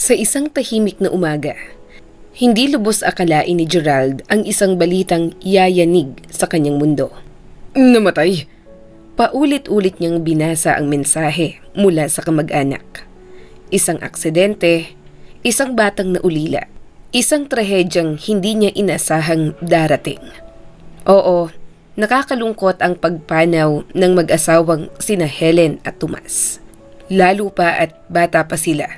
Sa isang tahimik na umaga, hindi lubos akalain ni Gerald ang isang balitang yayanig sa kanyang mundo. Namatay? Paulit-ulit niyang binasa ang mensahe mula sa kamag-anak. Isang aksidente, isang batang naulila, isang trahedyang hindi niya inasahang darating. Oo, nakakalungkot ang pagpanaw ng mag-asawang sina Helen at Tomas. Lalo pa at bata pa sila.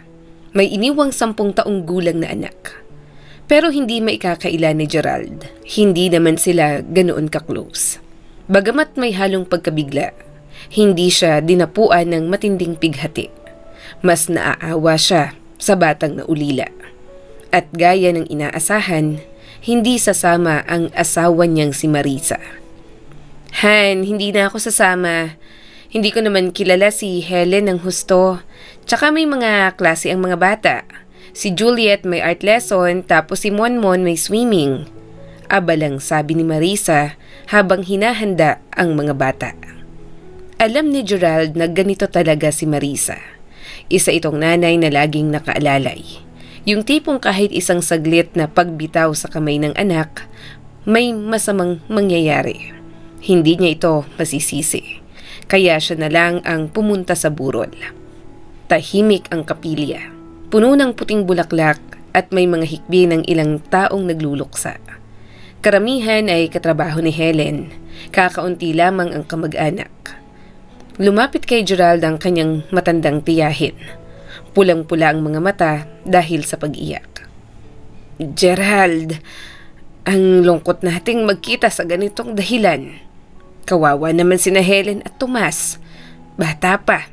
May iniwang 10 taong gulang na anak. Pero hindi maikakaila ni Gerald. Hindi naman sila ganoon ka-close. Bagamat may halong pagkabigla, hindi siya dinapuan ng matinding pighati. Mas naaawa siya sa batang naulila. At gaya ng inaasahan, hindi sasama ang asawa niyang si Marisa. Han, hindi na ako sasama. Hindi ko naman kilala si Helen ng husto. Tsaka may mga klase ang mga bata. Si Juliet may art lesson, tapos si Monmon may swimming. Abalang sabi ni Marisa habang hinahanda ang mga bata. Alam ni Gerald na ganito talaga si Marisa. Isa itong nanay na laging nakaalalay. Yung tipong kahit isang saglit na pagbitaw sa kamay ng anak, may masamang mangyayari. Hindi niya ito masisisi. Kaya siya na lang ang pumunta sa burol. Tahimik ang kapilya. Puno ng puting bulaklak at may mga hikbi ng ilang taong nagluluksa. Karamihan ay katrabaho ni Helen. Kakaunti lamang ang kamag-anak. Lumapit kay Gerald ang kanyang matandang tiyahin. Pulang-pula ang mga mata dahil sa pag-iyak. Gerald, ang lungkot nating magkita sa ganitong dahilan. Kawawa naman sina Helen at Tomas. Bata pa.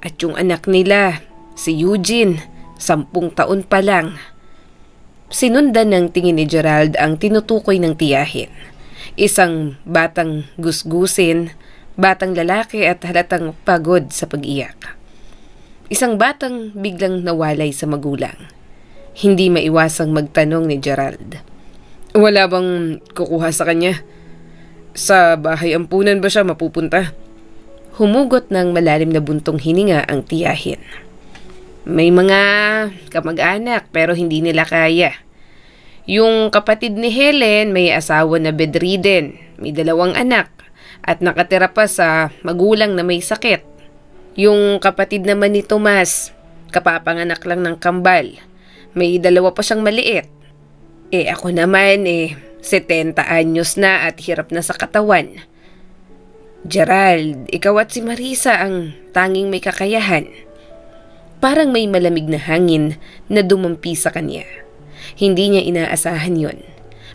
At yung anak nila, si Eugene, 10 taon pa lang. Sinundan ng tingin ni Gerald ang tinutukoy ng tiyahin. Isang batang gusgusin, batang lalaki at halatang pagod sa pag-iyak. Isang batang biglang nawalay sa magulang. Hindi maiwasang magtanong ni Gerald. Wala bang kukuha sa kanya? Sa bahay ampunan ba siya mapupunta? Humugot ng malalim na buntong hininga ang tiyahin. May mga kamag-anak pero hindi nila kaya. Yung kapatid ni Helen may asawa na bedridden, may 2 anak at nakatira pa sa magulang na may sakit. Yung kapatid naman ni Tomas, kapapanganak lang ng kambal, may 2 pa siyang maliit. Ako naman 70 anyos na at hirap na sa katawan. Gerald, ikaw at si Marisa ang tanging may kakayahan. Parang may malamig na hangin na dumampi sa kanya. Hindi niya inaasahan yon.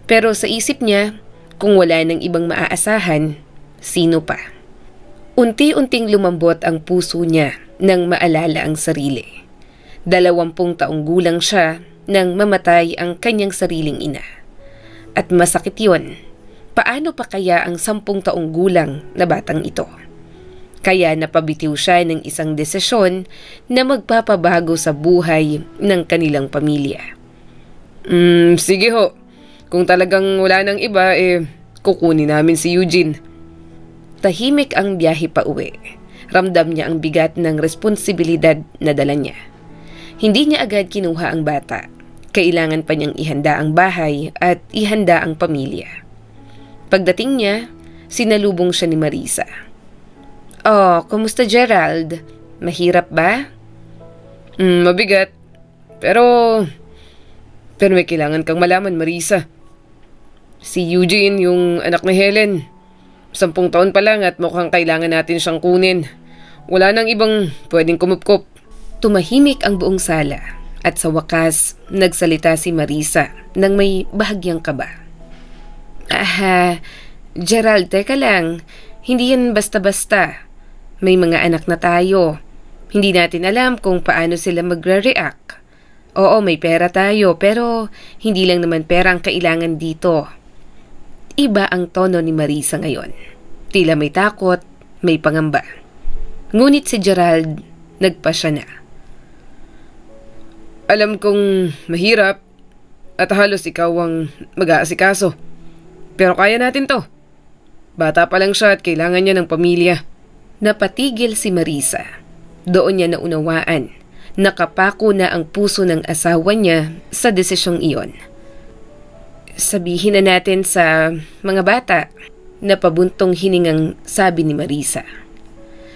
Pero sa isip niya, kung wala nang ibang maaasahan, sino pa? Unti-unting lumambot ang puso niya nang maalala ang sarili. 20 taong gulang siya nang mamatay ang kanyang sariling ina. At masakit yon. Paano pa kaya ang 10 taong gulang na batang ito? Kaya napabitiw siya ng isang desisyon na magpapabago sa buhay ng kanilang pamilya. Sige ho. Kung talagang wala nang iba, kukunin namin si Eugene. Tahimik ang biyahe pa uwi. Ramdam niya ang bigat ng responsibilidad na dala niya. Hindi niya agad kinuha ang bata. Kailangan pa niyang ihanda ang bahay at ihanda ang pamilya. Pagdating niya, sinalubong siya ni Marisa. Oh, kumusta Gerald? Mahirap ba? Mabigat. Pero may kailangan kang malaman, Marisa. Si Eugene, yung anak ni Helen, 10 taon pa lang at mukhang kailangan natin siyang kunin. Wala nang ibang pwedeng kumupkop. Tumahimik ang buong sala at sa wakas, nagsalita si Marisa nang may bahagyang kaba. Gerald, teka lang. Hindi yan basta-basta. May mga anak na tayo. Hindi natin alam kung paano sila magre-react. Oo, may pera tayo, pero hindi lang naman pera ang kailangan dito. Iba ang tono ni Marisa ngayon. Tila may takot, may pangamba. Ngunit si Gerald, nagpasya na. Alam kong mahirap at halos ikaw ang mag-aasikaso. Pero kaya natin to. Bata pa lang siya at kailangan niya ng pamilya. Napatigil si Marisa. Doon niya naunawaan Nakapako na ang puso ng asawa niya sa desisyong iyon. Sabihin na natin sa mga bata, na pabuntong hiningang sabi ni Marisa.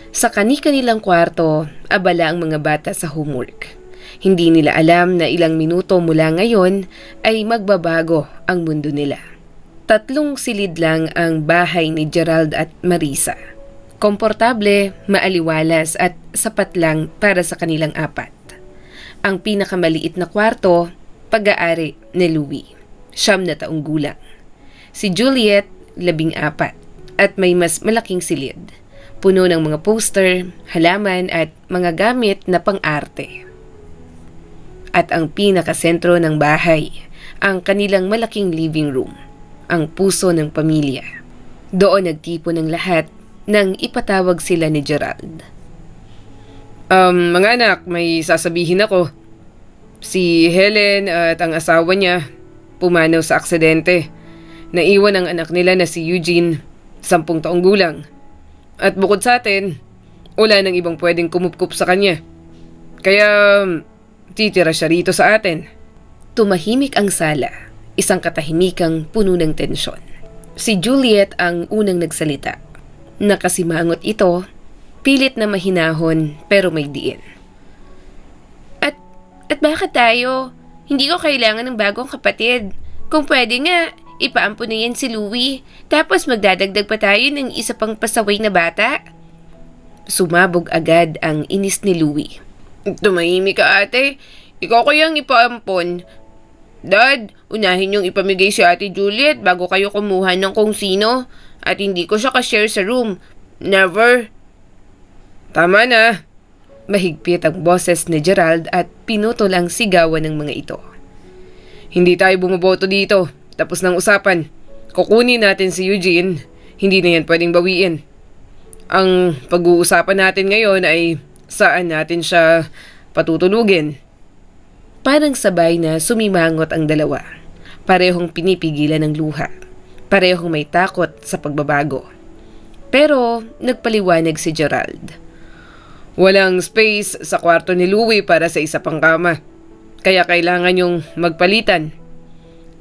Sa kani-kanilang kwarto, abala ang mga bata sa homework. Hindi nila alam na ilang minuto mula ngayon ay magbabago ang mundo nila. 3 silid lang ang bahay ni Gerald at Marisa. Komportable, maaliwalas at sapat lang para sa kanilang 4. Ang pinakamaliit na kwarto, pag-aari ni Louie, 9 na taong gulang. Si Juliet, 14 at may mas malaking silid. Puno ng mga poster, halaman at mga gamit na pang-arte. At ang pinakasentro ng bahay, ang kanilang malaking living room, ang puso ng pamilya. Doon nagtipon ng lahat nang ipatawag sila ni Gerald. Mga anak, may sasabihin ako. Si Helen at ang asawa niya pumanaw sa aksidente. Naiwan ang anak nila na si Eugene, 10 taong gulang. At bukod sa atin, wala nang ibang pwedeng kumupkup sa kanya. Kaya titira siya rito sa atin. Tumahimik ang sala, isang katahimikang puno ng tensyon. Si Juliet ang unang nagsalita. Nakasimangot ito, pilit na mahinahon pero may diin. At bakit tayo? Hindi ko kailangan ng bagong kapatid. Kung pwede nga, ipaampun na yan si Louie, tapos magdadagdag pa tayo ng isa pang pasaway na bata. Sumabog agad ang inis ni Louie. Tumahimik ka, ate. Ikaw kayang ipaampon. Dad, unahin yung ipamigay si Ate Juliet bago kayo kumuha ng kung sino. At hindi ko siya ka-share sa room. Never. Tama na. Mahigpit ang boses ni Gerald at pinutol ang sigawan ng mga ito. Hindi tayo bumoboto dito. Tapos ng usapan. Kukunin natin si Eugene. Hindi na yan pwedeng bawiin. Ang pag-uusapan natin ngayon ay saan natin siya patutulugin. Parang sabay na sumimangot ang dalawa. Parehong pinipigilan ng luha. Parehong may takot sa pagbabago. Pero nagpaliwanag si Gerald. Walang space sa kwarto ni Louie para sa isa pang kama. Kaya kailangan yung magpalitan.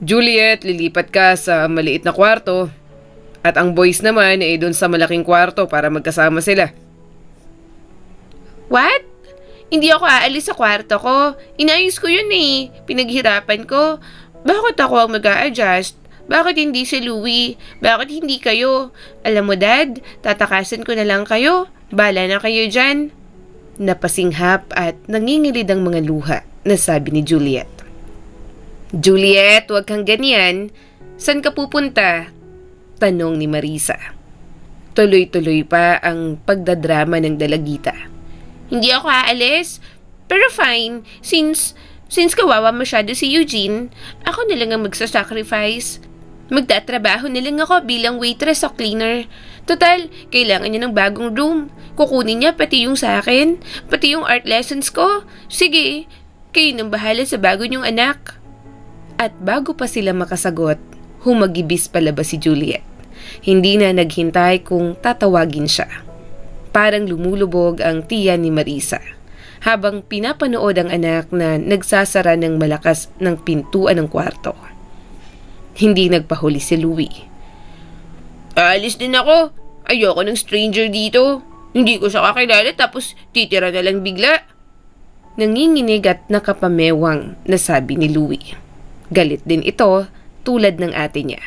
Juliet, lilipat ka sa maliit na kwarto. At ang boys naman ay doon sa malaking kwarto para magkasama sila. What? Hindi ako aalis sa kwarto ko. Inayos ko yun eh. Pinaghirapan ko. Bakit ako ang mag-a-adjust? Bakit hindi si Louie? Bakit hindi kayo? Alam mo, Dad, tatakasan ko na lang kayo. Bala na kayo dyan. Napasinghap at nangingilid ang mga luha na sabi ni Juliet. Juliet, huwag kang ganyan. San ka pupunta? Tanong ni Marisa. Tuloy-tuloy pa ang pagdadrama ng dalagita. Hindi ako aalis. Pero fine, since kawawa masyado si Eugene, ako na lang ang magsasacrifice. Magtatrabaho na lang ako bilang waitress o cleaner. Total, kailangan niya ng bagong room. Kukunin niya pati yung sa akin, pati yung art lessons ko. Sige, kayo nang bahala sa bago niyong anak. At bago pa sila makasagot, humagibis palabas si Juliet. Hindi na naghintay kung tatawagin siya. Parang lumulubog ang tiyan ni Marisa habang pinapanood ang anak na nagsasara ng malakas ng pintuan ng kwarto. Hindi nagpahuli si Louie. Aalis din ako. Ayoko ng stranger dito. Hindi ko siya kakilala tapos titira na lang bigla. Nanginginig at nakapamewang na sabi ni Louie. Galit din ito tulad ng ate niya.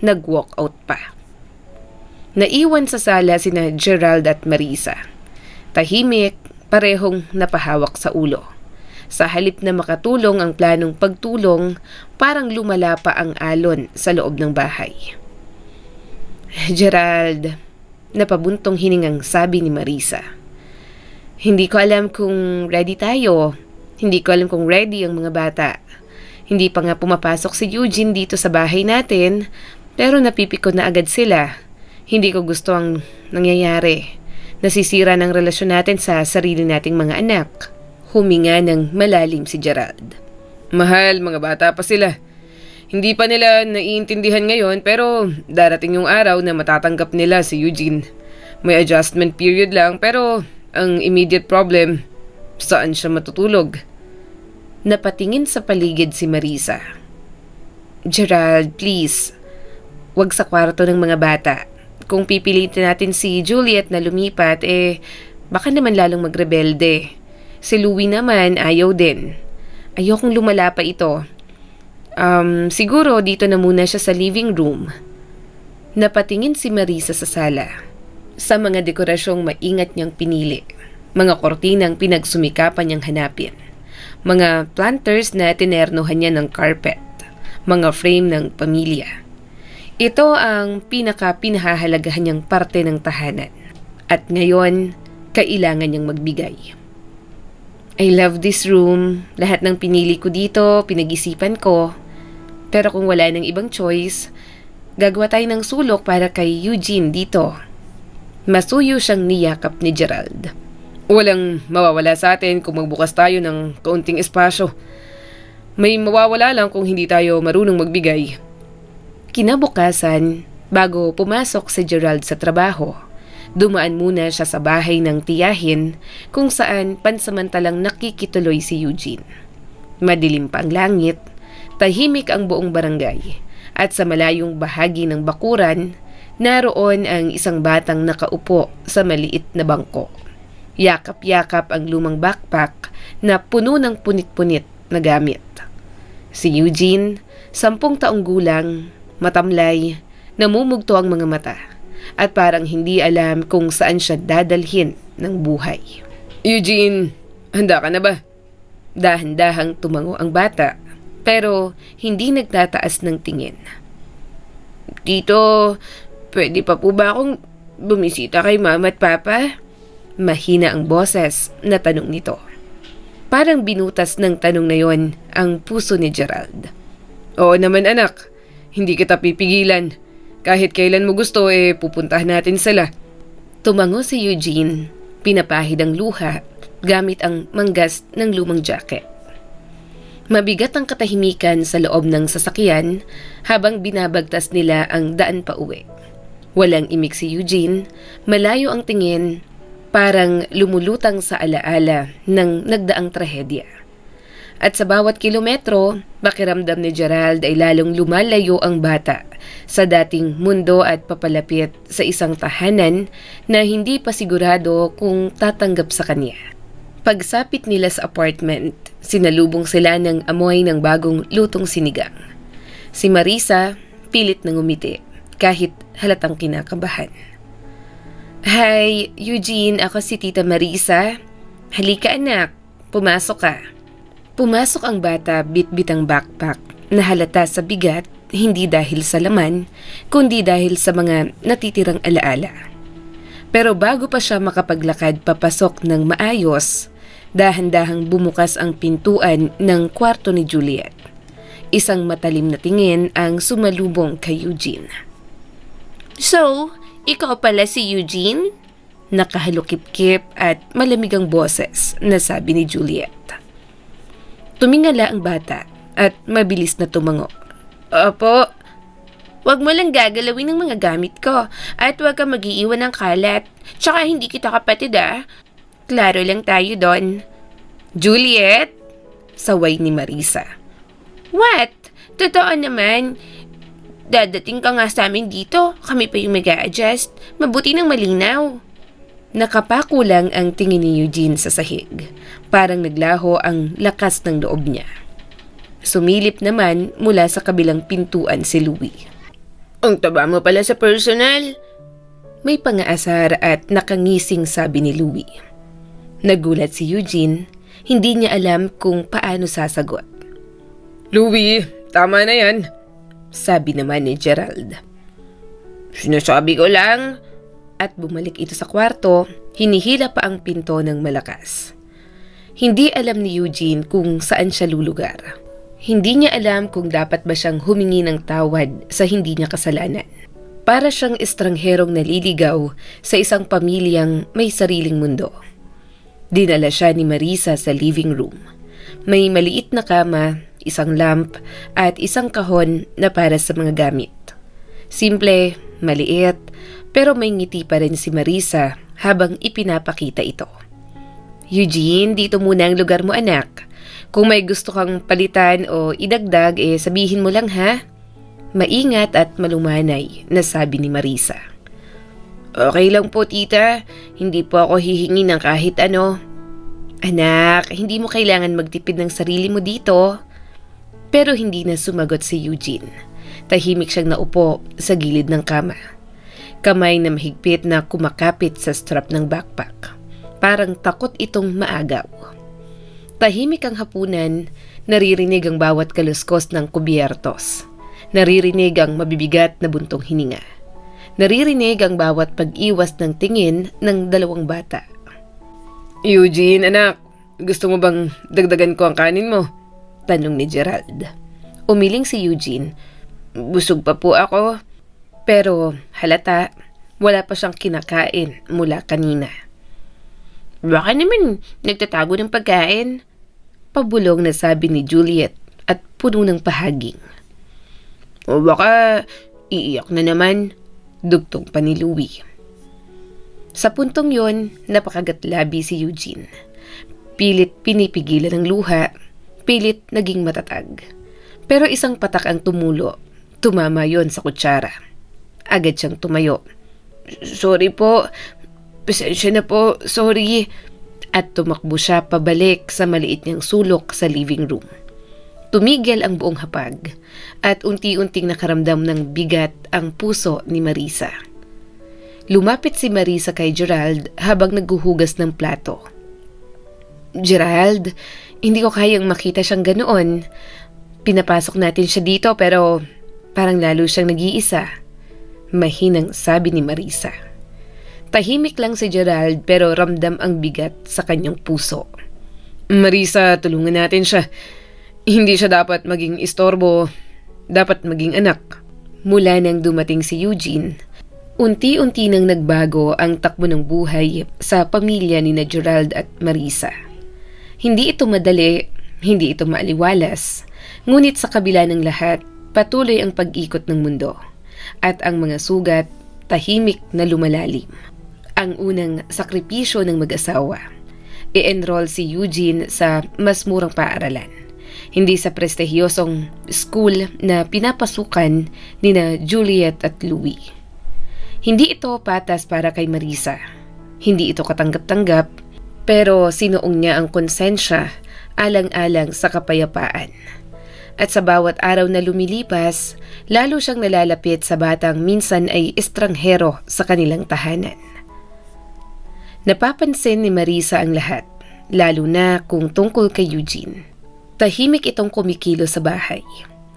Nag-walk out pa. Naiwan sa sala sina Gerald at Marisa. Tahimik, parehong napahawak sa ulo. Sa halip na makatulong ang planong pagtulong, parang lumala pa ang alon sa loob ng bahay. Gerald, napabuntong hiningang sabi ni Marisa. Hindi ko alam kung ready tayo. Hindi ko alam kung ready ang mga bata. Hindi pa nga pumapasok si Eugene dito sa bahay natin, pero napipikon na agad sila. Hindi ko gusto ang nangyayari. Nasisira ng relasyon natin sa sarili nating mga anak. Huminga ng malalim si Gerald. Mahal, mga bata pa sila. Hindi pa nila naiintindihan ngayon pero darating yung araw na matatanggap nila si Eugene. May adjustment period lang pero ang immediate problem, Saan siya matutulog? Napatingin sa paligid si Marisa. Gerald, please. Huwag sa kwarto ng mga bata. Kung pipilitin natin si Juliet na lumipat, baka naman lalong magrebelde. Si Louie naman ayaw din. Ayokong lumala pa ito. Siguro dito na muna siya sa living room. Napatingin si Marisa sa sala. Sa mga dekorasyong maingat niyang pinili. Mga kortinang pinagsumikapan niyang hanapin. Mga planters na tinernohan niya ng carpet. Mga frame ng pamilya. Ito ang pinakahalagahan niyang parte ng tahanan. At ngayon, kailangan niyang magbigay. I love this room. Lahat ng pinili ko dito, pinag-isipan ko. Pero kung wala nang ibang choice, gagawa tayo ng sulok para kay Eugene dito. Masuyo siyang niyakap ni Gerald. Walang mawawala sa atin kung magbukas tayo ng kaunting espasyo. May mawawala lang kung hindi tayo marunong magbigay. Kinabukasan, bago pumasok si Gerald sa trabaho, dumaan muna siya sa bahay ng tiyahin kung saan pansamantalang nakikituloy si Eugene. Madilim pa ang langit, tahimik ang buong barangay, at sa malayong bahagi ng bakuran, naroon ang isang batang nakaupo sa maliit na bangko. Yakap-yakap ang lumang backpack na puno ng punit-punit na gamit. Si Eugene, 10 taong gulang, matamlay, namumugto ang mga mata, at parang hindi alam kung saan siya dadalhin ng buhay. Eugene, handa ka na ba? Dahan-dahang tumango ang bata, pero hindi nagtataas ng tingin. Tito, pwede pa po ba akong bumisita kay Mama at Papa? Mahina ang boses na tanong nito. Parang binutas ng tanong na yon ang puso ni Gerald. Oo naman anak, hindi kita pipigilan. Kahit kailan mo gusto, pupuntahan natin sila. Tumango si Eugene, pinapahid ang luha gamit ang manggas ng lumang jacket. Mabigat ang katahimikan sa loob ng sasakyan habang binabagtas nila ang daan pa uwi. Walang imik si Eugene, malayo ang tingin, parang lumulutang sa alaala ng nagdaang trahedya. At sa bawat kilometro, pakiramdam ni Gerald ay lalong lumalayo ang bata sa dating mundo at papalapit sa isang tahanan na hindi pa sigurado kung tatanggap sa kanya. Pagsapit nila sa apartment, sinalubong sila ng amoy ng bagong lutong sinigang. Si Marisa, pilit na ngumiti, kahit halatang kinakabahan. Hi, Eugene, ako si Tita Marisa. Halika anak, pumasok ka. Pumasok ang bata bit-bit ang backpack na halata sa bigat, hindi dahil sa laman, kundi dahil sa mga natitirang alaala. Pero bago pa siya makapaglakad papasok ng maayos, dahan-dahang bumukas ang pintuan ng kwarto ni Juliet. Isang matalim na tingin ang sumalubong kay Eugene. So, ikaw pala si Eugene? Nakahalukip-kip at malamig ang boses na sabi ni Juliet. Tumingala ang bata at mabilis na tumango. Opo. Huwag mo lang gagalawin ng mga gamit ko at huwag kang mag-iiwan ng kalat. Tsaka hindi kita kapatid Klaro lang tayo doon. Juliet? Saway ni Marisa. What? Totoo naman. Dadating ka nga sa amin dito. Kami pa yung mag-a-adjust. Mabuti ng malinaw. Nakapako lang ang tingin ni Eugene sa sahig. Parang naglaho ang lakas ng loob niya. Sumilip naman mula sa kabilang pintuan si Louie. Ang taba mo pala sa personal. May pangaasar at nakangising sabi ni Louie. Nagulat si Eugene, hindi niya alam kung paano sasagot. Louie, tama na yan. Sabi naman ni Gerald. Sinasabi ko lang. At bumalik ito sa kwarto, hinihila pa ang pinto ng malakas. Hindi alam ni Eugene kung saan siya lulugar. Hindi niya alam kung dapat ba siyang humingi ng tawad sa hindi niya kasalanan. Para siyang estrangherong naliligaw sa isang pamilyang may sariling mundo. Dinala siya ni Marisa sa living room. May maliit na kama, isang lamp, at isang kahon na para sa mga gamit. Simple, maliit, pero may ngiti pa rin si Marisa habang ipinapakita ito. Eugene, dito muna ang lugar mo anak. Kung may gusto kang palitan o idagdag, sabihin mo lang ha. Maingat at malumanay, nasabi ni Marisa. Okay lang po tita, hindi po ako hihingi ng kahit ano. Anak, hindi mo kailangan magtipid ng sarili mo dito. Pero hindi na sumagot si Eugene. Tahimik siyang naupo sa gilid ng kama. Kamay na mahigpit na kumakapit sa strap ng backpack. Parang takot itong maagaw. Tahimik ang hapunan, naririnig ang bawat kaluskos ng kubyertos. Naririnig ang mabibigat na buntong hininga. Naririnig ang bawat pag-iwas ng tingin ng dalawang bata. Eugene, anak, gusto mo bang dagdagan ko ang kanin mo? Tanong ni Gerald. Umiling si Eugene. Busog pa po ako. Pero halata, wala pa siyang kinakain mula kanina. Baka naman nagtatago ng pagkain. Pabulong na sabi ni Juliet at puno ng pahaging. O baka iiyak na naman, dugtong pa ni Louie. Sa puntong yon, napakagatlabi si Eugene. Pilit pinipigilan ng luha, pilit naging matatag. Pero isang patak ang tumulo, tumama yon sa kutsara. Agad siyang tumayo. Sorry po, pasensya na po, sorry. At tumakbo siya pabalik sa maliit niyang sulok sa living room. Tumigil ang buong hapag at unti-unting nakaramdam ng bigat ang puso ni Marisa. Lumapit si Marisa kay Gerald habang naghuhugas ng plato. Gerald, hindi ko kayang makita siyang ganoon. Pinapasok natin siya dito pero parang lalo siyang nag-iisa. Mahinang sabi ni Marisa. Tahimik lang si Gerald pero ramdam ang bigat sa kanyang puso. Marisa, tulungan natin siya. Hindi siya dapat maging istorbo, dapat maging anak. Mula nang dumating si Eugene, unti-unti nang nagbago ang takbo ng buhay sa pamilya ni na Gerald at Marisa. Hindi ito madali, hindi ito maaliwalas, ngunit sa kabila ng lahat, patuloy ang pag-ikot ng mundo. At ang mga sugat, tahimik na lumalalim. Ang unang sakripisyo ng mag-asawa. I-enroll si Eugene sa mas murang paaralan. Hindi sa prestihiyosong school na pinapasukan ni na Juliet at Louie. Hindi ito patas para kay Marisa. Hindi ito katanggap-tanggap, pero sinuong niya ang konsensya alang-alang sa kapayapaan. At sa bawat araw na lumilipas, lalo siyang nalalapit sa batang minsan ay estranghero sa kanilang tahanan. Napapansin ni Marisa ang lahat, lalo na kung tungkol kay Eugene. Tahimik itong kumikilo sa bahay.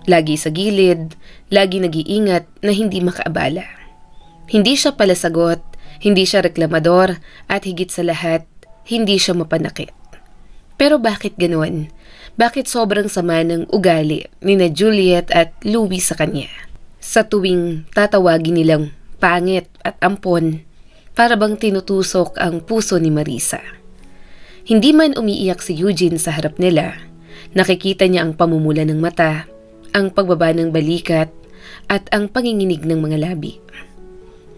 Lagi sa gilid, lagi nag-iingat na hindi makaabala. Hindi siya palasagot, hindi siya reklamador, at higit sa lahat, hindi siya mapanakit. Pero bakit ganoon? Bakit sobrang sama ng ugali ni na Juliet at Louie sa kanya? Sa tuwing tatawagin nilang pangit at ampon, para bang tinutusok ang puso ni Marisa. Hindi man umiiyak si Eugene sa harap nila, nakikita niya ang pamumula ng mata, ang pagbaba ng balikat, at ang panginginig ng mga labi.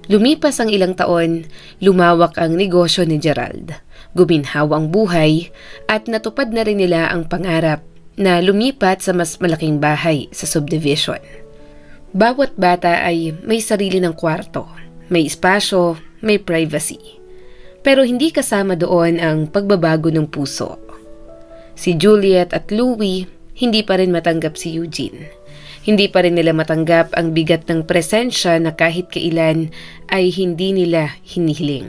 Lumipas ang ilang taon, lumawak ang negosyo ni Gerald. Guminhawa ang buhay at natupad na rin nila ang pangarap na lumipat sa mas malaking bahay sa subdivision. Bawat bata ay may sarili ng kwarto, may espasyo, may privacy. Pero hindi kasama doon ang pagbabago ng puso. Si Juliet at Louie hindi pa rin matanggap si Eugene. Hindi pa rin nila matanggap ang bigat ng presensya na kahit kailan ay hindi nila hinihiling.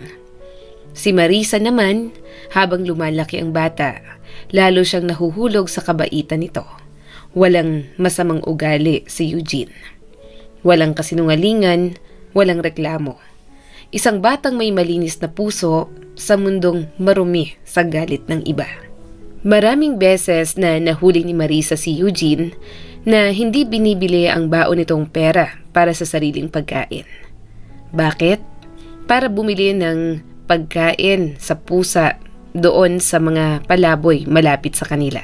Si Marisa naman, habang lumalaki ang bata, lalo siyang nahuhulog sa kabaitan nito. Walang masamang ugali si Eugene. Walang kasinungalingan, walang reklamo. Isang batang may malinis na puso sa mundong marumi sa galit ng iba. Maraming beses na nahuli ni Marisa si Eugene na hindi binibili ang baon nitong pera para sa sariling pagkain. Bakit? Para bumili ng pagkain sa pusa doon sa mga palaboy malapit sa kanila.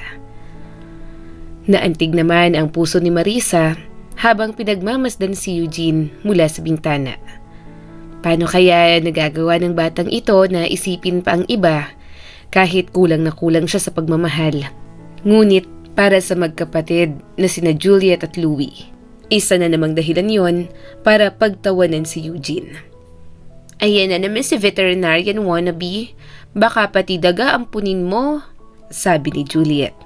Naantig naman ang puso ni Marisa habang pinagmamasdan si Eugene mula sa bintana. Paano kaya nagagawa ng batang ito na isipin pa ang iba kahit kulang na kulang siya sa pagmamahal. Ngunit para sa magkapatid na sina Juliet at Louie, isa na namang dahilan yon para pagtawanan si Eugene. Ayan na naman si veterinarian wannabe. Baka pati daga ampunin mo, sabi ni Juliet.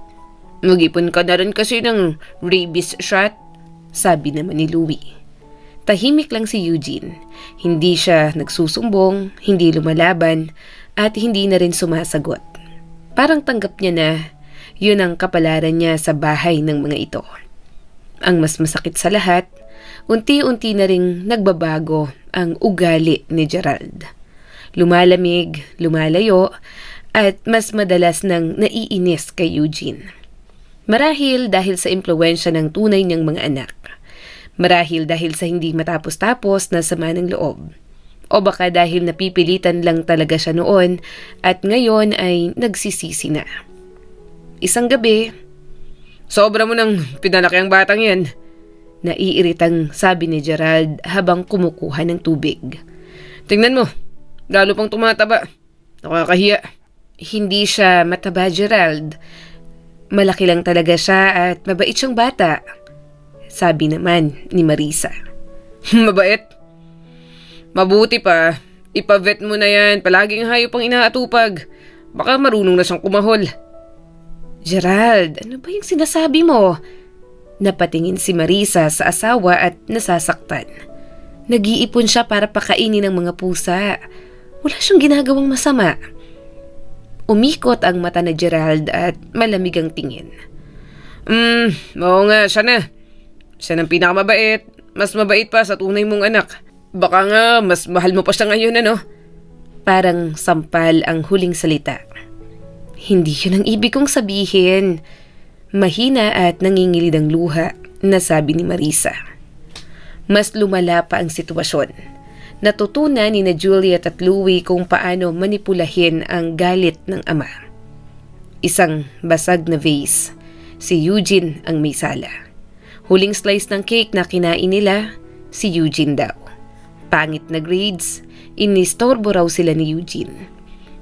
Mag-ipon ka na rin kasi ng rabies shot, sabi naman ni Louie. Tahimik lang si Eugene. Hindi siya nagsusumbong, hindi lumalaban, at hindi na rin sumasagot. Parang tanggap niya na yun ang kapalaran niya sa bahay ng mga ito. Ang mas masakit sa lahat, unti-unti na ring nagbabago ang ugali ni Gerald. Lumalamig, lumalayo, at mas madalas nang naiinis kay Eugene. Marahil dahil sa impluwensya ng tunay niyang mga anak. Marahil dahil sa hindi matapos-tapos na sama ng loob. O baka dahil napipilitan lang talaga siya noon at ngayon ay nagsisisi na. Isang gabi, sobra mo nang pinalaki ang batang yan, naiiritang sabi ni Gerald habang kumukuha ng tubig. Tingnan mo, lalo pang tumataba. Nakakahiya. Hindi siya mataba, Gerald. Malaki lang talaga siya at mabait siyang bata, sabi naman ni Marisa. Mabait? Mabuti pa, ipavet mo na yan. Palaging hayop ang inaatupag. Baka marunong na siyang kumahol. Gerald, ano ba yung sinasabi mo? Napatingin si Marisa sa asawa at nasasaktan. Nag-iipon siya para pakainin ng mga pusa. Wala siyang ginagawang masama. Umikot ang mata na Gerald at malamig ang tingin. Oo nga, siya na. Siya ng pinakamabait. Mas mabait pa sa tunay mong anak. Baka nga, mas mahal mo pa siya ngayon, ano? Parang sampal ang huling salita. Hindi yun ang ibig kong sabihin. Mahina at nangingilid ang luha, nasabi ni Marisa. Mas lumala pa ang sitwasyon. Natutunan ni na Juliet at Louie kung paano manipulahin ang galit ng ama. Isang basag na vase. Si Eugene ang may sala. Huling slice ng cake na kinain nila, si Eugene daw. Pangit na grades, inistorbo raw sila ni Eugene.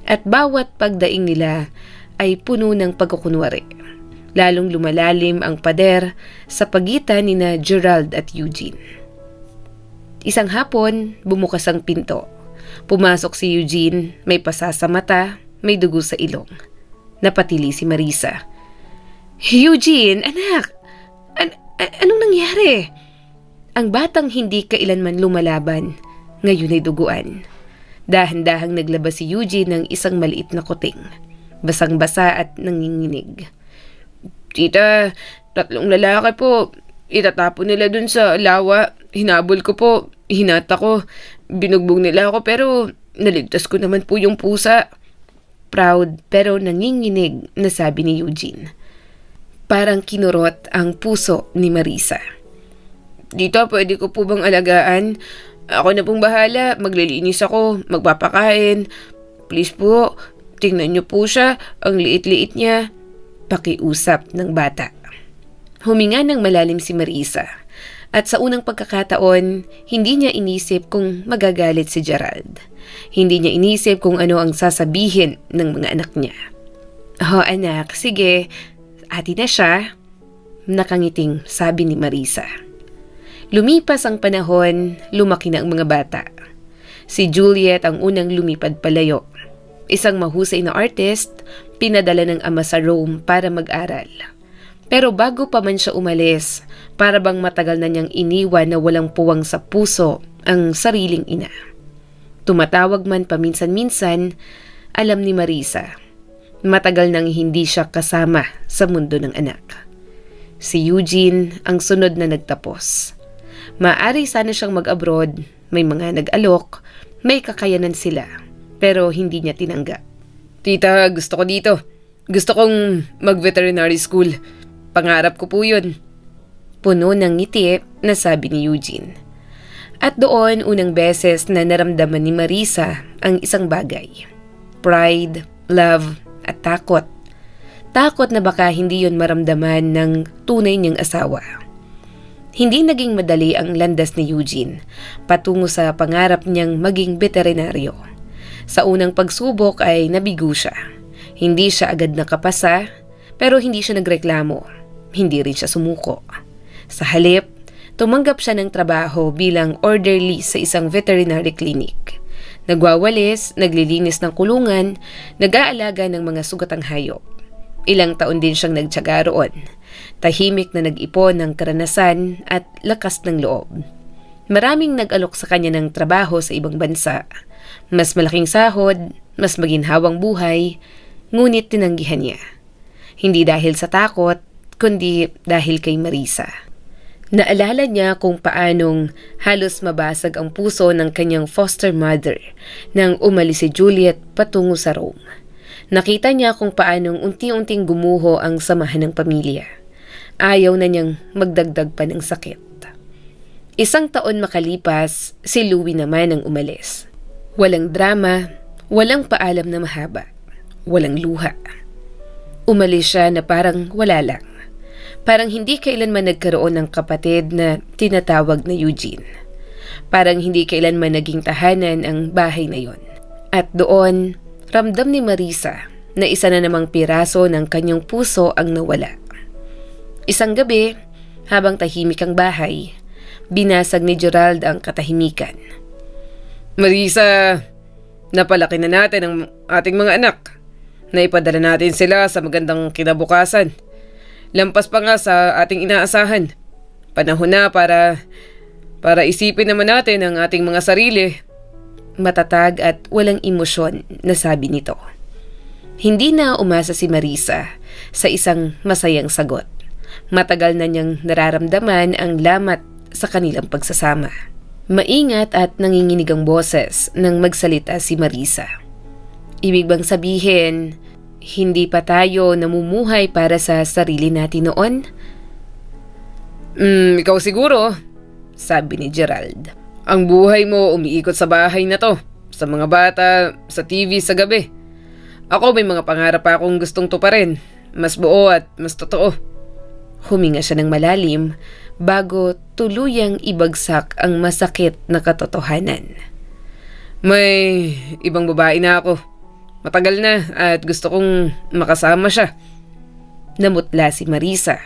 At bawat pagdaing nila ay puno ng pagkukunwari. Lalong lumalalim ang pader sa pagitan ni na Gerald at Eugene. Isang hapon, bumukas ang pinto. Pumasok si Eugene, may pasa sa mata, may dugo sa ilong. Napatili si Marisa. Eugene, anak! Anong nangyari? Ang batang hindi kailanman lumalaban, ngayon ay duguan. Dahan-dahang naglabas si Eugene ng isang maliit na kuting. Basang-basa at nanginginig. Tita, 3 lalaki po. Itatapon nila dun sa lawa. Hinabol ko po. Hinata ko. Binugbog nila ako pero naligtas ko naman po yung pusa. Proud pero nanginginig na sabi ni Eugene. Parang kinurot ang puso ni Marisa. Tita, pwede ko po bang alagaan? Ako na pong bahala. Maglilinis ako. Magpapakain. Please po, tingnan niyo po siya. Ang liit-liit niya. Pakiusap ng bata. Huminga ng malalim si Marisa. At sa unang pagkakataon, hindi niya inisip kung magagalit si Gerald. Hindi niya inisip kung ano ang sasabihin ng mga anak niya. Oh anak, sige, ati na siya. Nakangiting sabi ni Marisa. Lumipas ang panahon, lumaki na ang mga bata. Si Juliet ang unang lumipad palayo. Isang mahusay na artist, pinadala ng ama sa Rome para mag-aral. Pero bago pa man siya umalis, para bang matagal na niyang iniwan na walang puwang sa puso ang sariling ina. Tumatawag man paminsan-minsan, alam ni Marisa, matagal nang hindi siya kasama sa mundo ng anak. Si Eugene ang sunod na nagtapos. Maari sana siyang mag-abroad, may mga nag-alok, may kakayanan sila, pero hindi niya tinanggap. Tita, gusto ko dito. Gusto kong mag-veterinary school. Pangarap ko po yun. Puno ng ngiti na sabi ni Eugene. At doon unang beses na naramdaman ni Marisa ang isang bagay. Pride, love, at takot. Takot na baka hindi yon maramdaman ng tunay niyang asawa. Hindi naging madali ang landas ni Eugene patungo sa pangarap niyang maging veterinaryo. Sa unang pagsubok ay nabigo siya. Hindi siya agad nakapasa, pero hindi siya nagreklamo. Hindi rin siya sumuko. Sa halip, tumanggap siya ng trabaho bilang orderly sa isang veterinary clinic. Nagwawalis, naglilinis ng kulungan, nag-aalaga ng mga sugatang hayop. Ilang taon din siyang nagtiyaga roon. Tahimik na nag-ipon ng karanasan at lakas ng loob. Maraming nag-alok sa kanya ng trabaho sa ibang bansa. Mas malaking sahod, mas maginhawang buhay, ngunit tinanggihan niya. Hindi dahil sa takot, kundi dahil kay Marisa. Naalala niya kung paanong halos mabasag ang puso ng kanyang foster mother nang umalis si Juliet patungo sa Rome. Nakita niya kung paanong unti-unting gumuho ang samahan ng pamilya. Ayaw na niyang magdagdag pa ng sakit. 1 taon makalipas, si Louie naman ang umalis. Walang drama, walang paalam na mahaba, walang luha. Umalis siya na parang wala lang. Parang hindi kailanman nagkaroon ng kapatid na tinatawag na Eugene. Parang hindi kailanman naging tahanan ang bahay na yon. At doon, ramdam ni Marisa na isa na namang piraso ng kanyang puso ang nawala. Isang gabi, habang tahimik ang bahay, binasag ni Gerald ang katahimikan. Marisa, napalaki na natin ang ating mga anak. Naipadala natin sila sa magandang kinabukasan. Lampas pa nga sa ating inaasahan. Panahon na para isipin naman natin ang ating mga sarili. Matatag at walang emosyon na sabi nito. Hindi na umasa si Marisa sa isang masayang sagot. Matagal na niyang nararamdaman ang lamat sa kanilang pagsasama. Maingat at nanginginig ang boses nang magsalita si Marisa. Ibig bang sabihin, hindi pa tayo namumuhay para sa sarili natin noon? Ikaw siguro, sabi ni Gerald. Ang buhay mo umiikot sa bahay na to, sa mga bata, sa TV sa gabi. Ako may mga pangarap pa akong gustong tuparin, mas buo at mas totoo. Huminga siya ng malalim bago tuluyang ibagsak ang masakit na katotohanan. May ibang babae na ako. Matagal na at gusto kong makasama siya. Namutla si Marisa.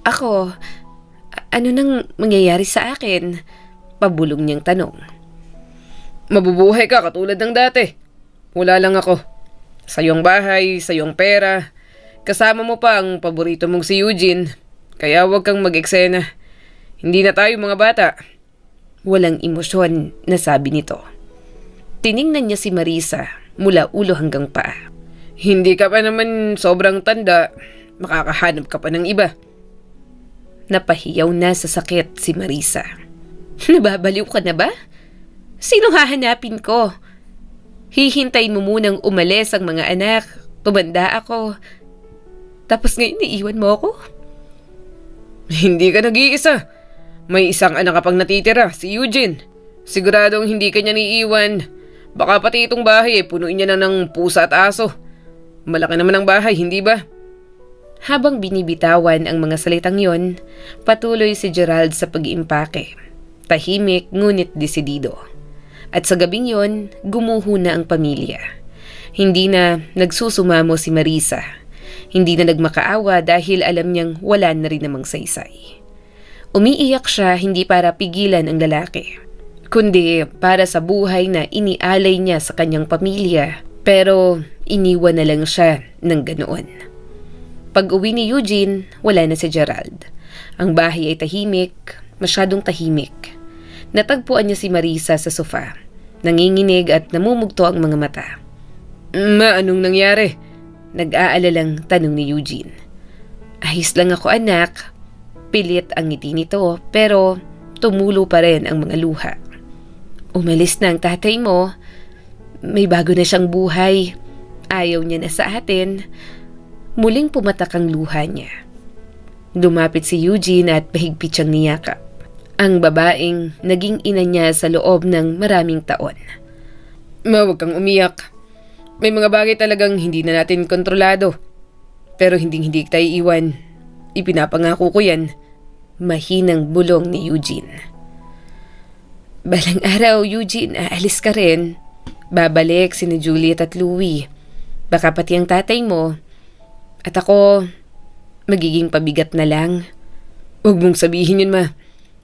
Ako? Ano nang mangyayari sa akin? Pabulong niyang tanong. Mabubuhay ka katulad ng dati. Wala lang ako. Sa iyong bahay, sa iyong pera. Kasama mo pa ang paborito mong si Eugene. Kaya huwag kang mag-eksena. Hindi na tayo mga bata. Walang emosyon na sabi nito. Tiningnan niya si Marisa mula ulo hanggang paa. Hindi ka pa naman sobrang tanda. Makakahanap ka pa ng iba. Napahiyaw na sa sakit si Marisa. Nababaliw ka na ba? Sino hahanapin ko? Hihintayin mo munang umalis ang mga anak. Tumanda ako. Tapos ngayon iiwan mo ako? Hindi ka nag-iisa. May isang anak ka pang natitira, si Eugene. Siguradong hindi ka niya niiwan. Baka pati itong bahay punuin niya na ng pusa at aso. Malaki naman ang bahay, hindi ba? Habang binibitawan ang mga salitang yon, patuloy si Gerald sa pag-iimpake. Tahimik ngunit desidido. At sa gabing yon, gumuho na ang pamilya. Hindi na nagsusumamo si Marisa. Hindi na nagmakaawa dahil alam niyang wala na rin namang saysay. Umiiyak siya hindi para pigilan ang lalaki, kundi para sa buhay na inialay niya sa kanyang pamilya, pero iniwan na lang siya ng ganoon. Pag-uwi ni Eugene, wala na si Gerald. Ang bahay ay tahimik, masyadong tahimik. Natagpuan niya si Marisa sa sofa. Nanginginig at namumugto ang mga mata. Anong nangyari? Nag-aalalang tanong ni Eugene. Ayos lang ako anak. Pilit ang ngiti nito pero tumulo pa rin ang mga luha. Umalis na ang tatay mo. May bago na siyang buhay. Ayaw niya na sa atin. Muling pumatak ang luha niya. Lumapit si Eugene at mahigpit siyang niyakap. Ang babaeng naging ina niya sa loob ng maraming taon. Huwag kang umiyak. May mga bagay talagang hindi na natin kontrolado. Pero hindi tayo iwan. Ipinapangako ko yan. Mahinang bulong ni Eugene. Balang araw, Eugene, aalis ka rin. Babalik sina Juliet at Louie. Baka pati ang tatay mo at ako magiging pabigat na lang. Huwag mong sabihin yun, ma.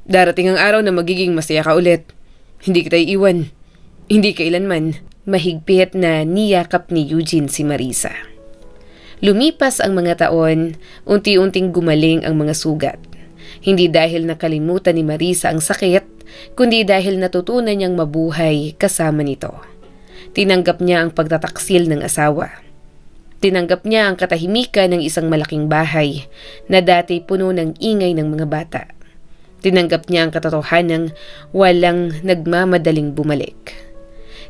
Darating ang araw na magiging masaya ka ulit. Hindi kita iiwan. Hindi kailanman. Mahigpit na niyakap ni Eugene si Marisa. Lumipas ang mga taon, unti-unting gumaling ang mga sugat. Hindi dahil nakalimutan ni Marisa ang sakit, kundi dahil natutunan niyang mabuhay kasama nito. Tinanggap niya ang pagtataksil ng asawa. Tinanggap niya ang katahimikan ng isang malaking bahay na dati puno ng ingay ng mga bata. Tinanggap niya ang katotohanang walang nagmamadaling bumalik.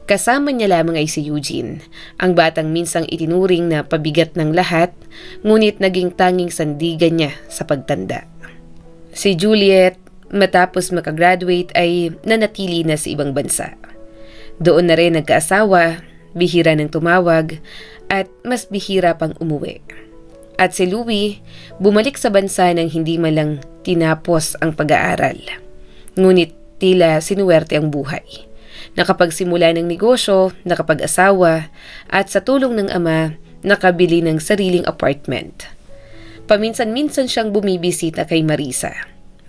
Kasama niya lamang ay si Eugene, ang batang minsang itinuring na pabigat ng lahat, ngunit naging tanging sandigan niya sa pagtanda. Si Juliet, matapos makagraduate ay nanatili na sa ibang bansa. Doon na rin nagkaasawa, bihira ng tumawag, at mas bihira pang umuwi. At si Louie, bumalik sa bansa nang hindi man lang tinapos ang pag-aaral. Ngunit tila sinuwerte ang buhay. Nakapagsimula ng negosyo, nakapag-asawa, at sa tulong ng ama, nakabili ng sariling apartment. Paminsan-minsan siyang bumibisita kay Marisa.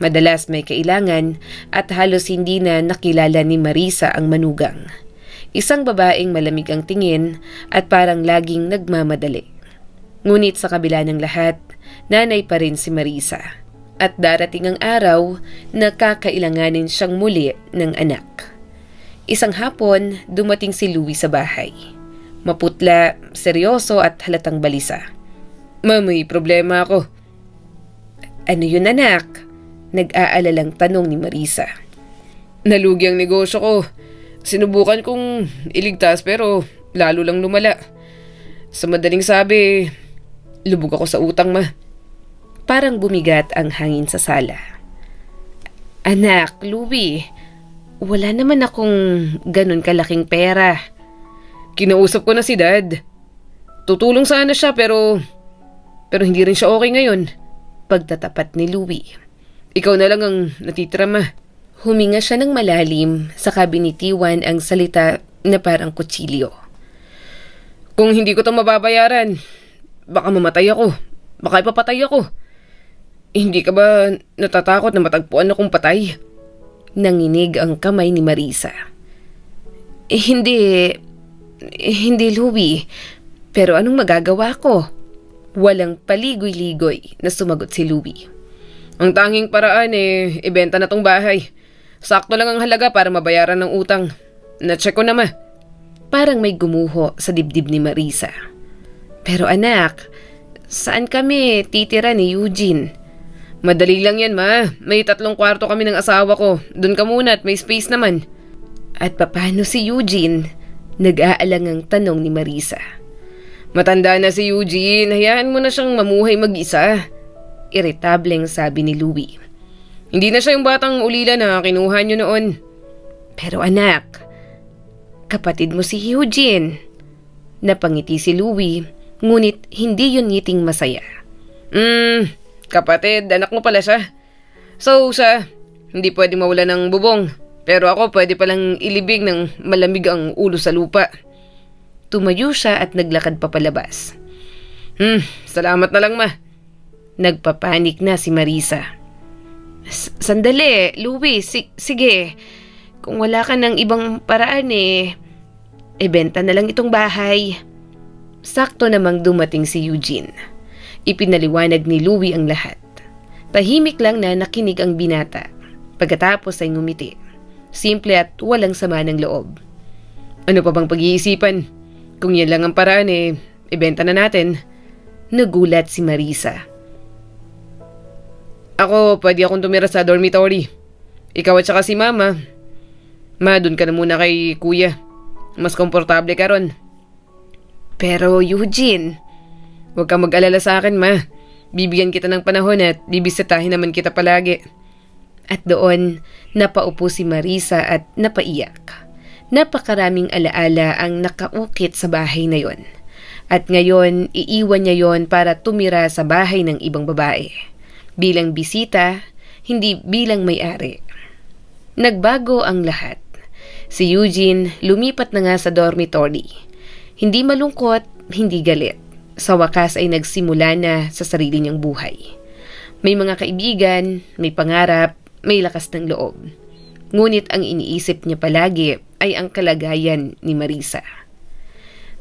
Madalas may kailangan at halos hindi na nakilala ni Marisa ang manugang. Isang babaeng malamig ang tingin at parang laging nagmamadali. Ngunit sa kabila ng lahat, nanay pa rin si Marisa. At darating ang araw na kakailanganin siyang muli ng anak. Isang hapon, dumating si Louie sa bahay. Maputla, seryoso at halatang balisa. Ma, may problema ako. Ano yun, anak? Nag-aalalang tanong ni Marisa. Nalugi ang negosyo ko. Sinubukan kong iligtas pero lalo lang lumala. Sa madaling sabi, lubog ako sa utang, ma. Parang bumigat ang hangin sa sala. Anak, Louie, wala naman akong ganun kalaking pera. Kinausap ko na si Dad. Tutulong sana siya pero hindi rin siya okay ngayon. Pagtatapat ni Louie. Ikaw na lang ang natitira, ma. Huminga siya ng malalim, saka binitiwan ang salita na parang kutsilyo. Kung hindi ko ito mababayaran, baka mamatay ako. Baka ipapatay ako. Hindi ka ba natatakot na matagpuan akong patay? Nanginig ang kamay ni Marisa. Hindi Louie. Pero anong magagawa ko? Walang paligoy-ligoy na sumagot si Louie. Ang tanging paraan ibenta na tong bahay. Sakto lang ang halaga para mabayaran ng utang. Na-check ko na, ma. Parang may gumuho sa dibdib ni Marisa. Pero anak, saan kami titira ni Eugene? Madali lang yan, ma. May 3 kwarto kami ng asawa ko. Doon ka muna at may space naman. At paano si Eugene? Nag-aalangang tanong ni Marisa. Matanda na si Eugene. Hayaan mo na siyang mamuhay mag-isa. Iritableng sabi ni Louie. Hindi na siya yung batang ulila na kinuha niyo noon. Pero anak, kapatid mo si Eugene. Napangiti si Louie, ngunit hindi yun ngiting masaya. Kapatid, anak mo pala siya. So siya, hindi pwede mawala ng bubong. Pero ako pwede palang ilibig ng malamig ang ulo sa lupa. Tumayo siya at naglakad papalabas. Salamat na lang, ma. Nagpapanik na si Marisa. Sandali, Louie, sige. Kung wala ka ng ibang paraan ibenta na lang itong bahay. Sakto namang dumating si Eugene. Ipinaliwanag ni Louie ang lahat. Tahimik lang na nakinig ang binata. Pagkatapos ay ngumiti. Simple at walang sama ng loob. Ano pa bang pag-iisipan? Kung yan lang ang paraan ibenta na natin. Nagulat si Marisa. Ako, pwede akong tumira sa dormitory. Ikaw at saka si Mama. Ma, dun ka na muna kay Kuya. Mas komportable ka ron. Pero Eugene, huwag kang mag-alala sa akin, ma. Bibigyan kita ng panahon at bibisitahin naman kita palagi. At doon, napaupo si Marisa at napaiyak. Napakaraming alaala ang nakaukit sa bahay na yon. At ngayon, iiwan niya yon para tumira sa bahay ng ibang babae. Bilang bisita, hindi bilang may-ari. Nagbago ang lahat. Si Eugene lumipat na nga sa dormitory. Hindi malungkot, hindi galit. Sa wakas ay nagsimula na sa sarili niyang buhay. May mga kaibigan, may pangarap, may lakas ng loob. Ngunit ang iniisip niya palagi ay ang kalagayan ni Marisa.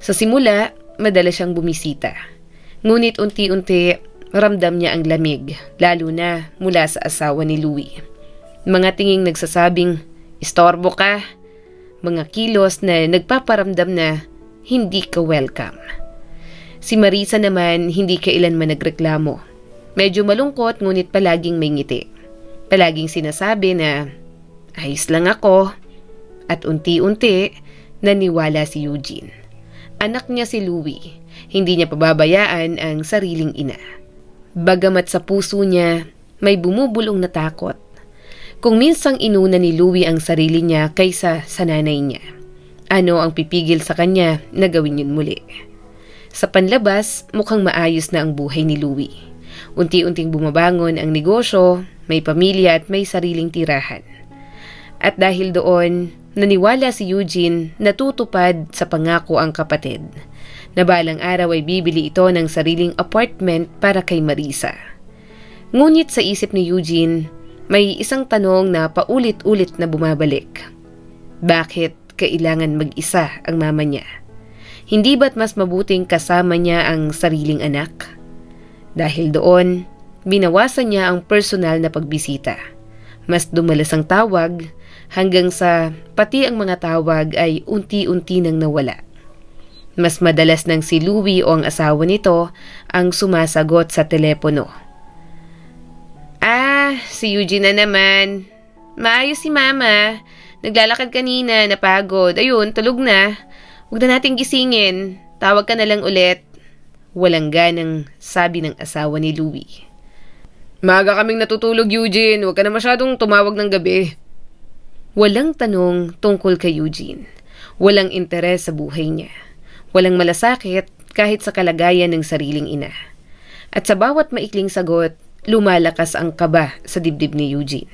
Sa simula, madalas siyang bumisita. Ngunit unti-unti, ramdam niya ang lamig, lalo na mula sa asawa ni Louie. Mga tinging nagsasabing, istorbo ka. Mga kilos na nagpaparamdam na hindi ka welcome. Si Marisa naman hindi kailanman nagreklamo. Medyo malungkot ngunit palaging may ngiti. Palaging sinasabi na ayos lang ako. At unti-unti naniwala si Eugene. Anak niya si Louie. Hindi niya pababayaan ang sariling ina. Bagamat sa puso niya may bumubulong na takot. Kung minsang inuna ni Louie ang sarili niya kaysa sa nanay niya, ano ang pipigil sa kanya na gawin yun muli? Sa panlabas, mukhang maayos na ang buhay ni Louie. Unti-unting bumabangon ang negosyo, may pamilya at may sariling tirahan. At dahil doon, naniwala si Eugene na tutupad sa pangako ang kapatid, na balang araw ay bibili ito ng sariling apartment para kay Marisa. Ngunit sa isip ni Eugene, may isang tanong na paulit-ulit na bumabalik. Bakit kailangan mag-isa ang mama niya? Hindi ba't mas mabuting kasama niya ang sariling anak? Dahil doon, binawasan niya ang personal na pagbisita. Mas dumalas ang tawag hanggang sa pati ang mga tawag ay unti-unti nang nawala. Mas madalas nang si Louie o ang asawa nito ang sumasagot sa telepono. Si Eugene na naman. Maayos si mama. Naglalakad kanina, napagod. Ayun, tulog na. Huwag na nating gisingin. Tawag ka na lang ulit. Walang ganang sabi ng asawa ni Louie. Maaga kaming natutulog, Eugene. Huwag ka na masyadong tumawag ng gabi. Walang tanong tungkol kay Eugene. Walang interes sa buhay niya. Walang malasakit kahit sa kalagayan ng sariling ina. At sa bawat maikling sagot, lumalakas ang kaba sa dibdib ni Eugene.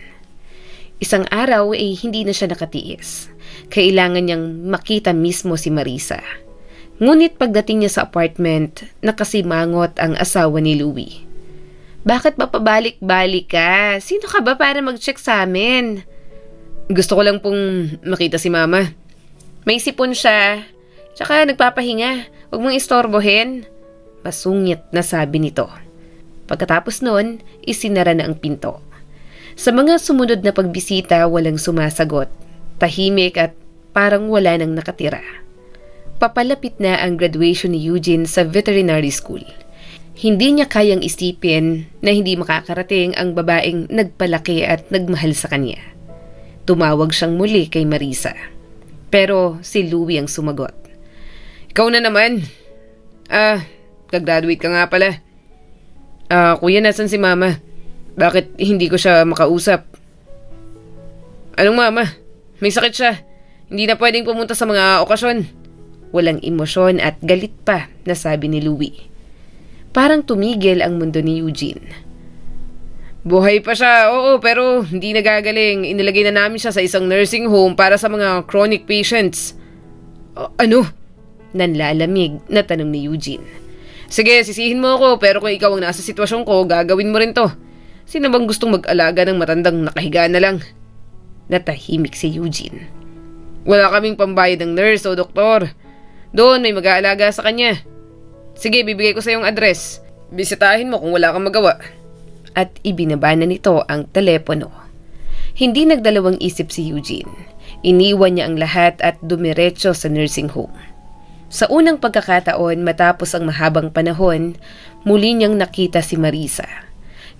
Isang araw ay hindi na siya nakatiis. Kailangan niyang makita mismo si Marisa. Ngunit pagdating niya sa apartment, nakasimangot ang asawa ni Louie. Bakit ba pabalik-balik ka? Sino ka ba para mag-check sa amin? Gusto ko lang pong makita si mama. May sipon siya. Tsaka nagpapahinga. Huwag mong istorbohin. Masungit na sabi nito. Pagkatapos nun, isinara na ang pinto. Sa mga sumunod na pagbisita, walang sumasagot. Tahimik at parang wala nang nakatira. Papalapit na ang graduation ni Eugene sa veterinary school. Hindi niya kayang isipin na hindi makakarating ang babaeng nagpalaki at nagmahal sa kanya. Tumawag siyang muli kay Marisa. Pero si Louie ang sumagot. Ikaw na naman. Gagraduate ka nga pala. Kuya, nasan si mama? Bakit hindi ko siya makausap? Anong mama? May sakit siya. Hindi na pwedeng pumunta sa mga okasyon. Walang emosyon at galit pa na sabi ni Louie. Parang tumigil ang mundo ni Eugene. Buhay pa siya, oo, pero hindi nagagaling. Inilagay na namin siya sa isang nursing home para sa mga chronic patients. Ano? Nanlalamig na tanong ni Eugene. Sige, sisihin mo ako, pero kung ikaw ang nasa sitwasyon ko, gagawin mo rin to. Sino bang gustong mag-alaga ng matandang nakahiga na lang? Natahimik si Eugene. Wala kaming pambayad ng nurse o doktor. Doon may mag-aalaga sa kanya. Sige, bibigay ko sa iyong address. Bisitahin mo kung wala kang magawa. At ibinaba na nito ang telepono. Hindi nagdalawang isip si Eugene. Iniwan niya ang lahat at dumiretso sa nursing home. Sa unang pagkakataon matapos ang mahabang panahon, muli niyang nakita si Marisa.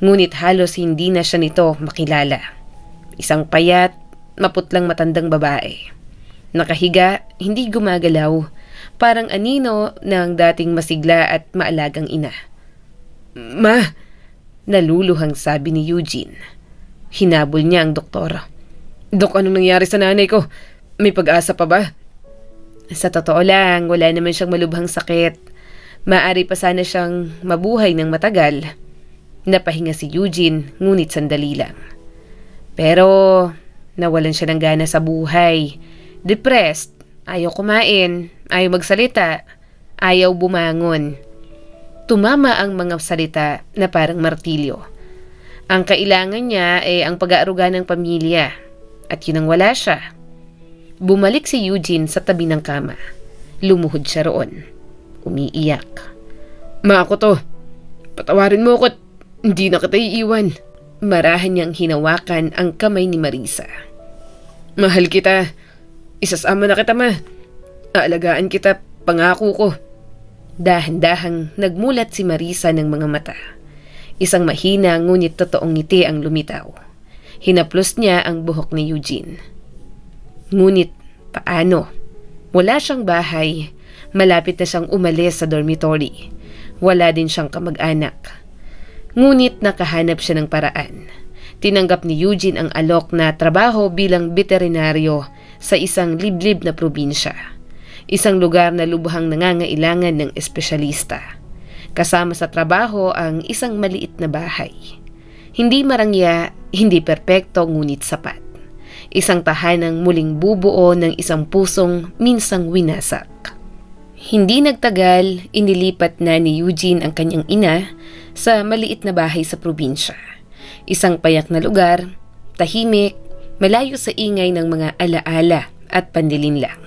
Ngunit halos hindi na siya nito makilala. Isang payat, maputlang matandang babae. Nakahiga, hindi gumagalaw, parang anino ng dating masigla at maalagang ina. Ma! Naluluhang sabi ni Eugene. Hinabol niya ang doktor. Dok, anong nangyari sa nanay ko? May pag-asa pa ba? Sa totoo lang, wala naman siyang malubhang sakit. Maaari pa sana siyang mabuhay ng matagal. Napahinga si Eugene, ngunit sandali lang. Pero nawalan siya ng gana sa buhay. Depressed, ayaw kumain, ayaw magsalita. Ayaw bumangon. Tumama ang mga salita na parang martilyo. Ang kailangan niya ay ang pag-aaruga ng pamilya. At yun ang wala siya. Bumalik si Eugene sa tabi ng kama. Lumuhod siya roon. Umiiyak. Ma, ako to. Patawarin mo ako at hindi na kita iiwan. Marahan niyang hinawakan ang kamay ni Marisa. Mahal kita. Isasama na kita, ma. Aalagaan kita, pangako ko. Dahan-dahang nagmulat si Marisa ng mga mata. Isang mahina ngunit totoong ngiti ang lumitaw. Hinaplos niya ang buhok ni Eugene. Ngunit paano? Wala siyang bahay. Malapit na siyang umalis sa dormitory. Wala din siyang kamag-anak. Ngunit nakahanap siya ng paraan. Tinanggap ni Eugene ang alok na trabaho bilang veterinaryo sa isang liblib na probinsya. Isang lugar na lubhang nangangailangan ng espesyalista. Kasama sa trabaho ang isang maliit na bahay. Hindi marangya, hindi perpekto ngunit sapat. Isang tahanang muling bubuo ng isang pusong minsang winasak. Hindi nagtagal, inilipat na ni Eugene ang kanyang ina sa maliit na bahay sa probinsya. Isang payak na lugar, tahimik, malayo sa ingay ng mga alaala at panlilinlang.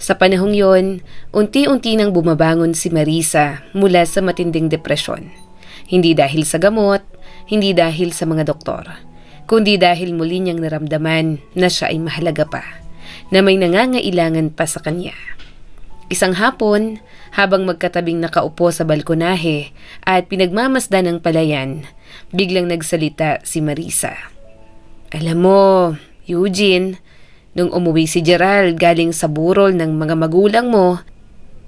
Sa panahong yon, unti-unti nang bumabangon si Marisa mula sa matinding depresyon. Hindi dahil sa gamot, hindi dahil sa mga doktor, kundi dahil muli niyang naramdaman na siya ay mahalaga pa, na may nangangailangan pa sa kanya. Isang hapon, habang magkatabing nakaupo sa balkonahe at pinagmamasdan ng palayan, biglang nagsalita si Marisa. Alam mo, Eugene, nung umuwi si Gerald galing sa burol ng mga magulang mo,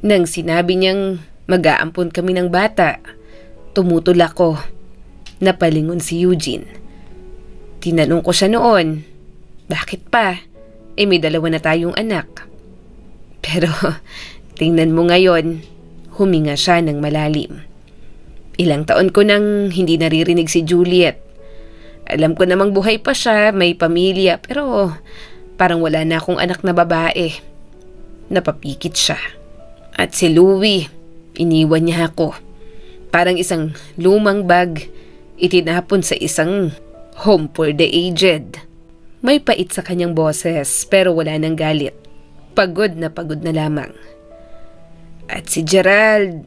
nang sinabi niyang mag-aampon kami ng bata, tumutol ako. Napalingon si Eugene. Tinanong ko siya noon, bakit pa? May dalawa na tayong anak. Pero tingnan mo ngayon, huminga siya ng malalim. Ilang taon ko nang hindi naririnig si Juliet. Alam ko namang buhay pa siya, may pamilya, pero parang wala na akong anak na babae. Napapikit siya. At si Louie, iniwan niya ako. Parang isang lumang bag, itinapon sa isang home for the aged. May pait sa kanyang boses pero wala nang galit. Pagod na lamang. At si Gerald,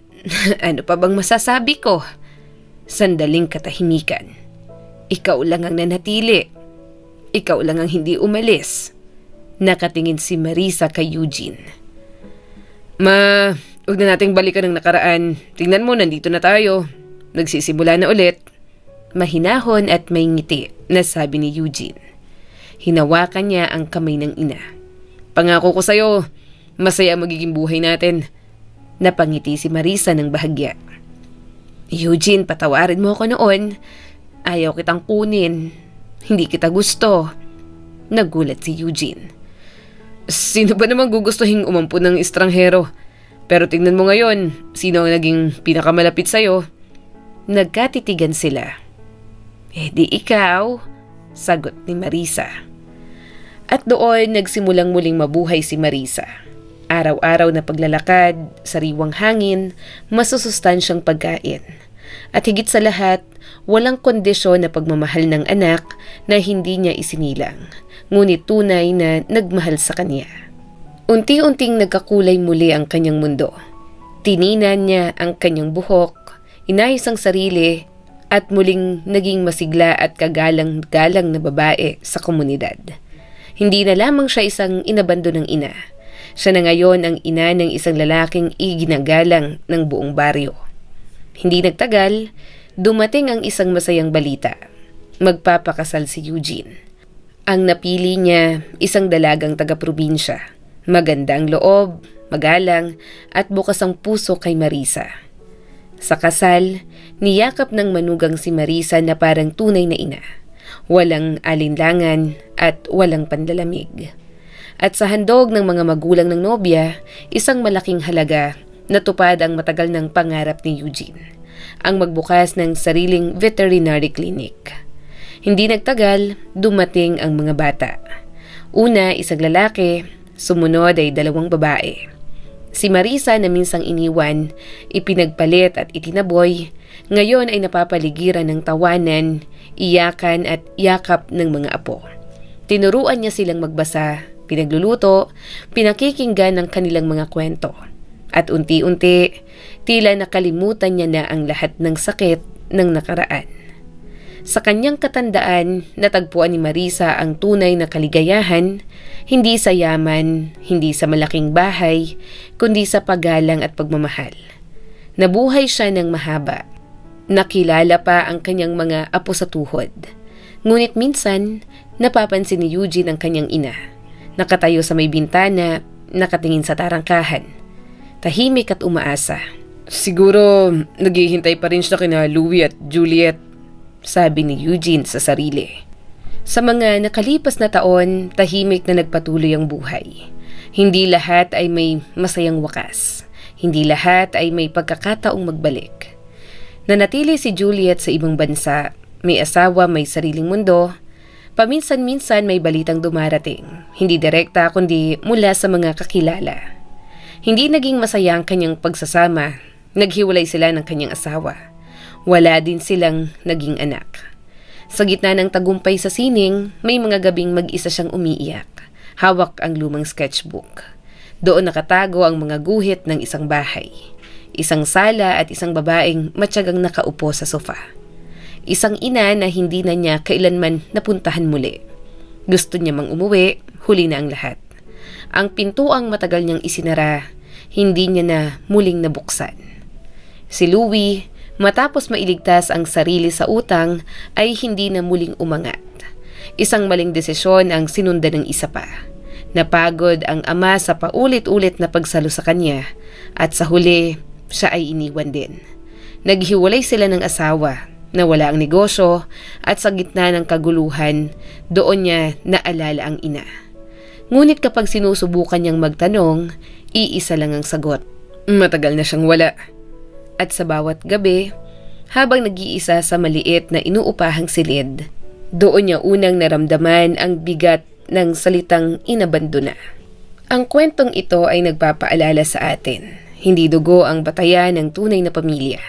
ano pa bang masasabi ko? Sandaling katahimikan. Ikaw lang ang nanatili. Ikaw lang ang hindi umalis. Nakatingin si Marisa kay Eugene. Ma, huwag na nating balikan ng nakaraan. Tingnan mo, nandito na tayo. Nagsisimula na ulit. Mahinahon at may ngiti na sabi ni Eugene. Hinawakan niya ang kamay ng ina. Pangako ko sa'yo, masaya magiging buhay natin. Napangiti si Marisa ng bahagya. Eugene, patawarin mo ako noon. Ayaw kitang kunin. Hindi kita gusto. Nagulat si Eugene. Sino ba namang gugustuhin umampun ng estranghero? Pero tingnan mo ngayon, sino ang naging pinakamalapit sa'yo? Nagkatitigan sila. Di ikaw, sagot ni Marisa. At doon nagsimulang muling mabuhay si Marisa. Araw-araw na paglalakad, sariwang hangin, masusustansyang pagkain. At higit sa lahat, walang kondisyon na pagmamahal ng anak na hindi niya isinilang, ngunit tunay na nagmahal sa kanya. Unti-unting nagkakulay muli ang kanyang mundo. Tininan niya ang kanyang buhok, inayos ang sarili, at muling naging masigla at kagalang-galang na babae sa komunidad. Hindi na lamang siya isang inabando ng ina. Siya na ngayon ang ina ng isang lalaking iginagalang ng buong baryo. Hindi nagtagal, dumating ang isang masayang balita. Magpapakasal si Eugene. Ang napili niya, isang dalagang taga-probinsya. Magandang loob, magalang, at bukas ang puso kay Marisa. Sa kasal, niyakap ng manugang si Marisa na parang tunay na ina. Walang alinlangan at walang panlalamig. At sa handog ng mga magulang ng nobya, isang malaking halaga natupad ang matagal ng pangarap ni Eugene, ang magbukas ng sariling veterinary clinic. Hindi nagtagal, dumating ang mga bata. Una, isang lalaki, sumunod ay 2 babae. Si Marisa na minsang iniwan, ipinagpalit at itinaboy, ngayon ay napapaligiran ng tawanan, iyakan at yakap ng mga apo. Tinuruan niya silang magbasa, pinagluluto, pinakikinggan ng kanilang mga kwento. At unti-unti, tila nakalimutan niya na ang lahat ng sakit ng nakaraan. Sa kanyang katandaan, natagpuan ni Marisa ang tunay na kaligayahan, hindi sa yaman, hindi sa malaking bahay, kundi sa paggalang at pagmamahal. Nabuhay siya ng mahaba. Nakilala pa ang kanyang mga apo sa tuhod. Ngunit minsan, napapansin ni Eugene ang kanyang ina. Nakatayo sa may bintana, nakatingin sa tarangkahan. Tahimik at umaasa. Siguro, naghihintay pa rin siya kina Louie at Juliet, sabi ni Eugene sa sarili. Sa mga nakalipas na taon, tahimik na nagpatuloy ang buhay. Hindi lahat ay may masayang wakas. Hindi lahat ay may pagkakataong magbalik. Nanatili si Juliet sa ibang bansa, may asawa, may sariling mundo. Paminsan-minsan may balitang dumarating, hindi direkta kundi mula sa mga kakilala. Hindi naging masaya ang kanyang pagsasama, naghiwalay sila ng kanyang asawa. Wala din silang naging anak. Sa gitna ng tagumpay sa sining, may mga gabing mag-isa siyang umiiyak. Hawak ang lumang sketchbook. Doon nakatago ang mga guhit ng isang bahay. Isang sala at isang babaeng matyagang nakaupo sa sofa. Isang ina na hindi na niya kailanman napuntahan muli. Gusto niya mang umuwi, huli na ang lahat. Ang pintuang matagal niyang isinara, hindi niya na muling nabuksan. Si Louie, matapos mailigtas ang sarili sa utang, ay hindi na muling umangat. Isang maling desisyon ang sinundan ng isa pa. Napagod ang ama sa paulit-ulit na pagsalo sa kanya at sa huli, siya ay iniwan din. Naghiwalay sila ng asawa, nawala ang negosyo at sa gitna ng kaguluhan, doon niya naalala ang ina. Ngunit kapag sinusubukan niyang magtanong, iisa lang ang sagot. Matagal na siyang wala. At sa bawat gabi, habang nag-iisa sa maliit na inuupahang silid, doon niya unang naramdaman ang bigat ng salitang inabandona. Ang kwentong ito ay nagpapaalala sa atin. Hindi dugo ang batayan ng tunay na pamilya,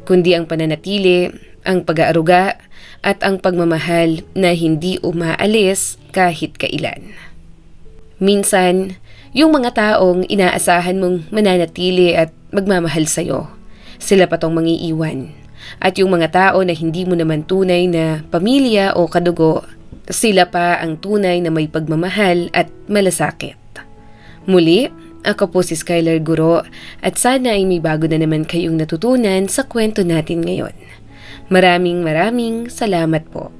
kundi ang pananatili, ang pag-aaruga, at ang pagmamahal na hindi umaalis kahit kailan. Minsan, yung mga taong inaasahan mong mananatili at magmamahal sa'yo, sila pa tong mangiiwan. At yung mga tao na hindi mo naman tunay na pamilya o kadugo, sila pa ang tunay na may pagmamahal at malasakit. Muli, ako po si Skylar Guro at sana ay may bago na naman kayong natutunan sa kwento natin ngayon. Maraming salamat po.